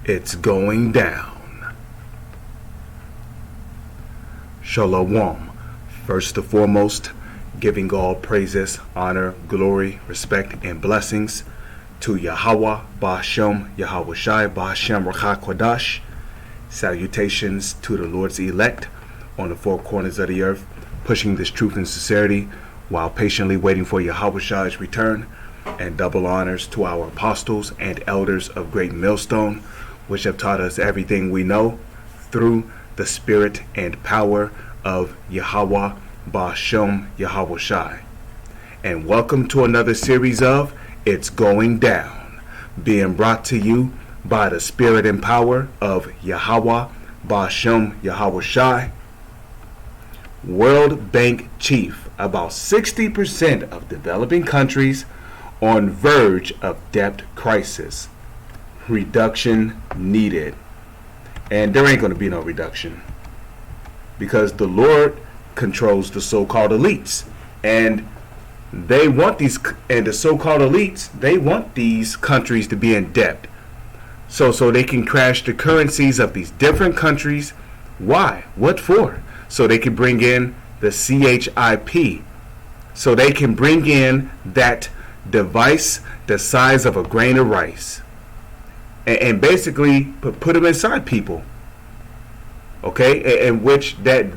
It's going down. Shalom. First and foremost, giving all praises, honor, glory, respect, and blessings to Yahweh, Bahashem, Yahweh Shai, Bahashem, Rachah Kodash. Salutations to the Lord's elect on the four corners of the earth, pushing this truth and sincerity while patiently waiting for Yahweh Shai's return. And double honors to our apostles and elders of Great Millstone, which have taught us everything we know through the spirit and power of Yahweh, Bahashem, Yahweh Shai. And welcome to another series of It's Going Down, being brought to you by the spirit and power of Yahweh, Bahashem, Yahweh Shai. World Bank chief: about 60% of developing countries on verge of debt crisis. Reduction needed. And there ain't going to be no reduction, because the Lord controls the so-called elites, and they want these, and the so-called elites, they want these countries to be in debt so they can crash the currencies of these different countries. Why? What for? So they can bring in the CHIP, so they can bring in that device the size of a grain of rice, and basically put them inside people. Okay, and which that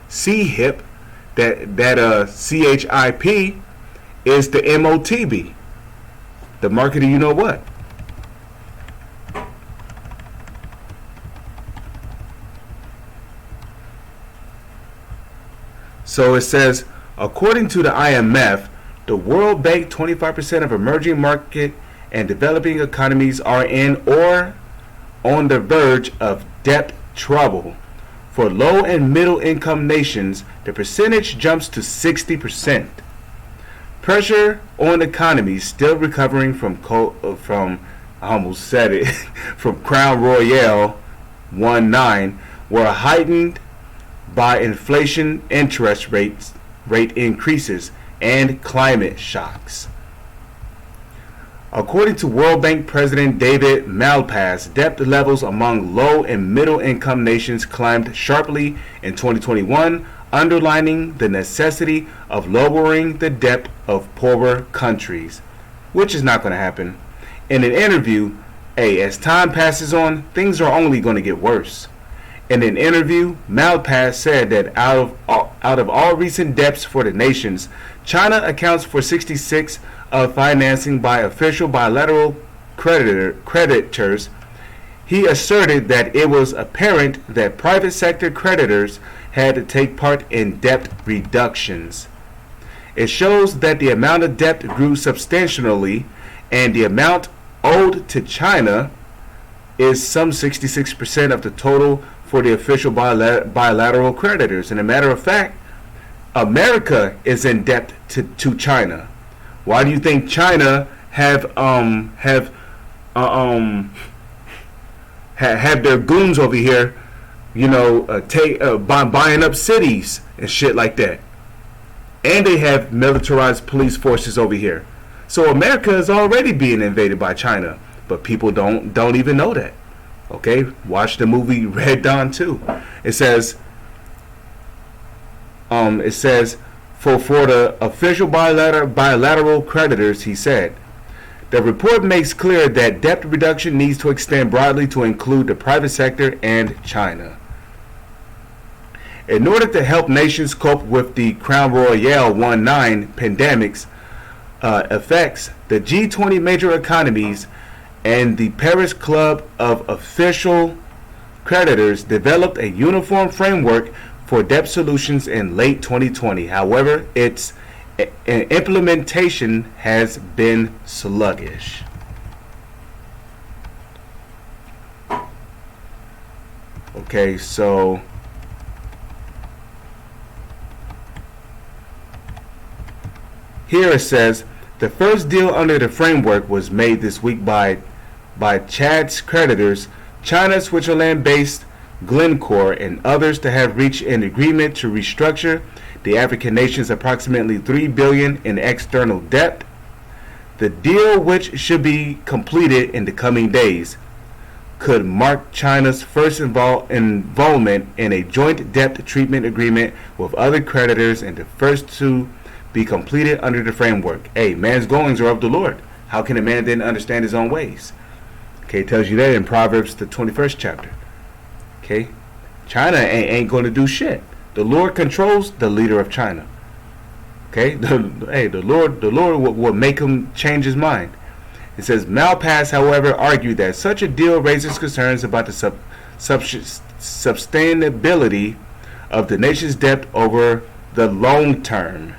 CHIP, that CHIP is the MOTB, the market of you know what. So it says, according to the IMF, the World Bank, 25% of emerging market and developing economies are in or on the verge of debt trouble. For low and middle income nations, the percentage jumps to 60%. Pressure on economies still recovering from I almost said it, from Crown Royale 19 were heightened by inflation, interest rate increases, and climate shocks. According to World Bank President David Malpass, debt levels among low and middle income nations climbed sharply in 2021, underlining the necessity of lowering the debt of poorer countries, which is not going to happen. In an interview, as time passes on, things are only going to get worse. In an interview, Malpass said that out of all recent debts for the nations, China accounts for 66% of financing by official bilateral creditors. He asserted that it was apparent that private sector creditors had to take part in debt reductions. It shows that the amount of debt grew substantially, and the amount owed to China is some 66% of the total for the official bilateral creditors. And a matter of fact, America is in debt to China. Why do you think China have their goons over here, buying up cities and shit like that? And they have militarized police forces over here. So America is already being invaded by China, but people don't even know that. Okay, watch the movie Red Dawn 2. It says for the official bilateral creditors, he said, the report makes clear that debt reduction needs to extend broadly to include the private sector and China. In order to help nations cope with the Crown Royale 19 pandemic's effects, the G20 major economies and the Paris Club of Official Creditors developed a uniform framework for debt solutions in late 2020. However, its implementation has been sluggish. Okay, so here it says, the first deal under the framework was made this week by Chad's creditors, China, Switzerland-based Glencore, and others, to have reached an agreement to restructure the African nation's approximately $3 billion in external debt. The deal, which should be completed in the coming days, could mark China's first involvement in a joint debt treatment agreement with other creditors and the first to be completed under the framework. Hey, man's goings are of the Lord. How can a man then understand his own ways? Okay, it tells you that in Proverbs, the 21st chapter. Okay, China ain't going to do shit. The Lord controls the leader of China. Okay, the Lord will make him change his mind. It says, Malpass, however, argued that such a deal raises concerns about the sustainability of the nation's debt over the long term.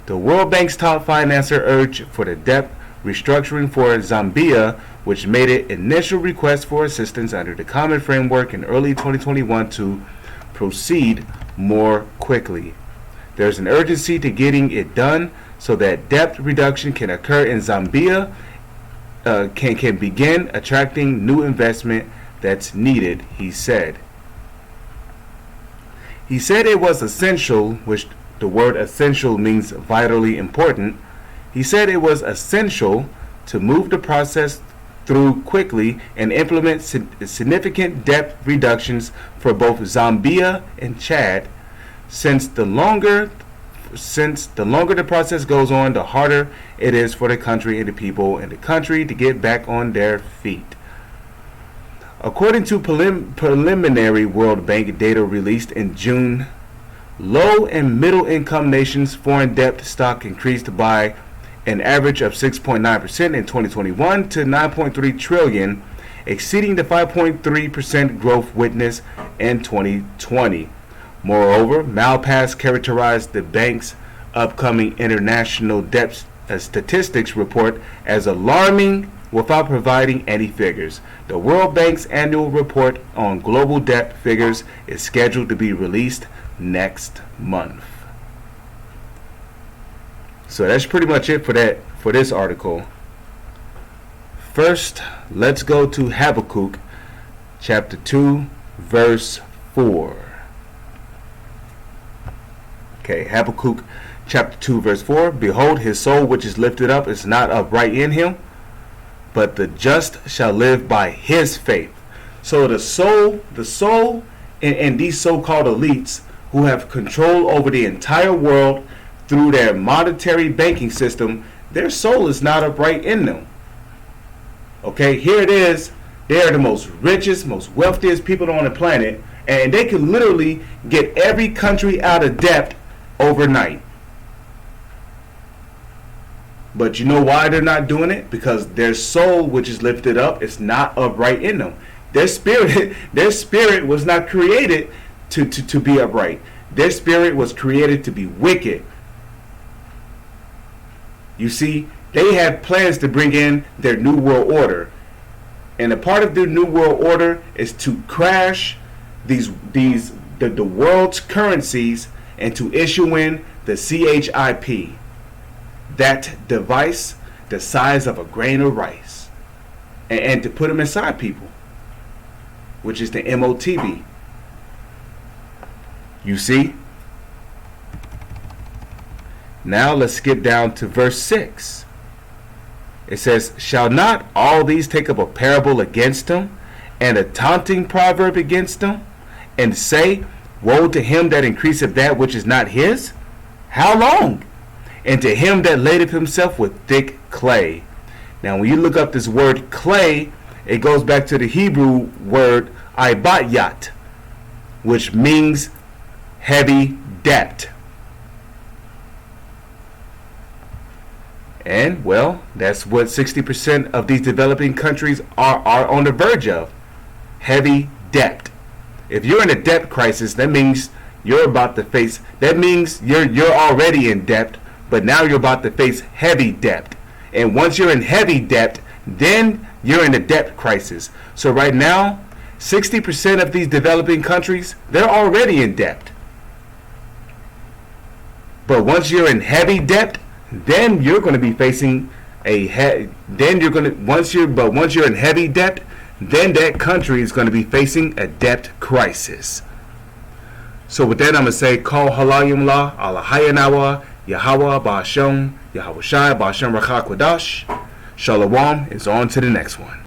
The World Bank's top financer urged for the debt restructuring for Zambia, which made its initial request for assistance under the Common Framework in early 2021 to proceed more quickly. There's an urgency to getting it done so that debt reduction can occur in Zambia, can begin attracting new investment that's needed, he said. He said it was essential, which the word essential means vitally important. He said it was essential to move the process through quickly and implement significant debt reductions for both Zambia and Chad. Since the longer the process goes on, the harder it is for the country and the people in the country to get back on their feet. According to preliminary World Bank data released in June, low and middle income nations' foreign debt stock increased by an average of 6.9% in 2021 to 9.3 trillion, exceeding the 5.3% growth witnessed in 2020. Moreover, Malpass characterized the bank's upcoming international debt statistics report as alarming without providing any figures. The World Bank's annual report on global debt figures is scheduled to be released next month. So that's pretty much it for this article. First, let's go to Habakkuk chapter 2 verse 4. Okay, Habakkuk chapter 2 verse 4. Behold, his soul which is lifted up is not upright in him, but the just shall live by his faith. So the soul and these so-called elites who have control over the entire world through their monetary banking system, their soul is not upright in them. Okay, here it is. They are the most richest, most wealthiest people on the planet, and they can literally get every country out of debt overnight. But you know why they're not doing it? Because their soul, which is lifted up, is not upright in them. Their spirit was not created to be upright. Their spirit was created to be wicked. You see, they have plans to bring in their new world order. And a part of their new world order is to crash the world's currencies and to issue in the CHIP. That device the size of a grain of rice. And to put them inside people, which is the MOTB. You see? Now let's skip down to verse 6. It says, shall not all these take up a parable against him, and a taunting proverb against him, and say, woe to him that increaseth that which is not his? How long? And to him that ladeth himself with thick clay. Now when you look up this word clay, it goes back to the Hebrew word ibatyat, which means heavy debt. And, well, that's what 60% of these developing countries are on the verge of. Heavy debt. If you're in a debt crisis, that means you're about to face, that means you're already in debt, but now you're about to face heavy debt. And once you're in heavy debt, then you're in a debt crisis. So right now, 60% of these developing countries, they're already in debt. But once you're in heavy debt, then you're going to be facing once you're in heavy debt, then that country is going to be facing a debt crisis. So with that, I'm going to say, call halayim la, alahayanawa, Yahweh, Ba'ashem, Yahweh Shai, Ba'ashem Rakha Kwadash. Shalom is on to the next one.